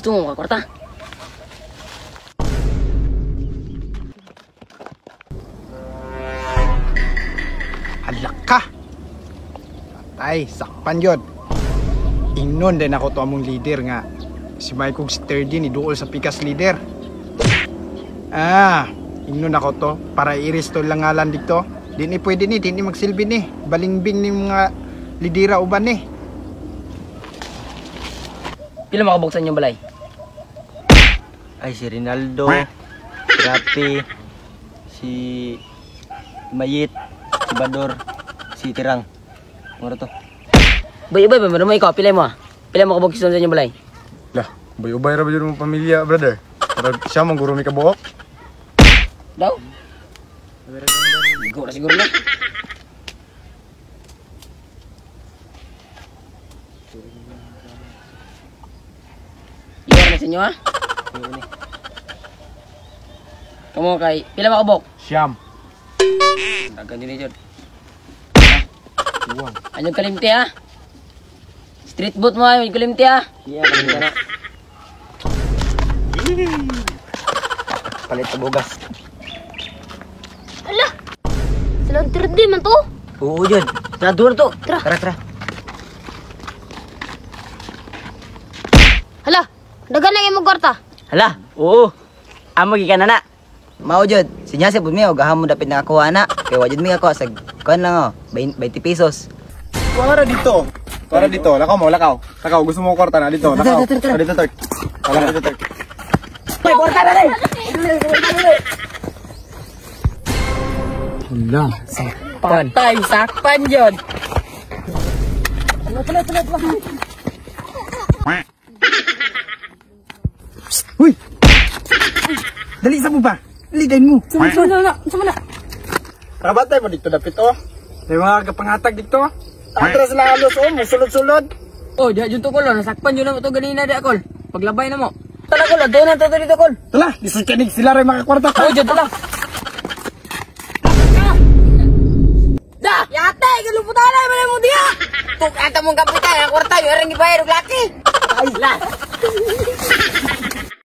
Gusto mo makakwarta? Halak ka! Ay, sakpan yun. Ingnon din ako to among leader nga. Si Michael Sturdy ni duol sa pikas leader. Ingnon ako to para i-restore lang ngalan dito. Di ni pwede ni, di ni magsilbi ni. Balingbing ni mga lidera uban ni. Pila makabuksan yung balay? Ay, si Rinaldo, si Rapi, si Mayit, si Bador, si Tirang. Mura to. Bay-bay, marunong ikaw, pila mo Pila makabuksan sa inyong balay? Lah, bay-ubay ra ba yun mong pamilya, brother? Para siya mong guro may kabuok. Daw? Siguro na. Iwan na sa inyo, ha? Kamu kay, pila makabok? Siyam. Dagan din dyan. Iwan. Anyong kalimti, ha? Street boot mo, anyong kalimti, ha? Yeah, kalimti na. Palit sa bugas. Ala! Silang tirdi man to. Oo, yun. Naduro to. Tara. Tara. Hala! Dagan na yung magkwarta. Hala, oo. Amo gikan na. Mao jud, sinya sa mi og aham mo dapit na ako ana. Kay wajud mi ako sa kuan lang 20 pesos. Para dito. Para dito. Lakaw mo, lakaw. Lakaw, gusto mo kwarta na dito. Lakaw. Dito, Turk. Wala dito, Turk. May kwarta na rin. Hala. Patay, sakpan yun. Uy! Dali sa mo ba? Lidain mo. Sama na. Rabatay mo dito dapit oh. May mga kapangatag dito. Atras na halos oh, musulod-sulod. Oh, diha dyan to, Kol. Nasakpan yun na ito ganina, diha, Kol. Paglabay na mo. Tala, Kol. Doon na ito dito, Kol. Tala, isukinig sila rin makakwarta pa. Oh, dyan, tala. Da! Yate! Kaluputan na naman mo diha! Tuk, ata mong kapitan. Ang kwarta, yung rin ibayar, laki. Ay, las!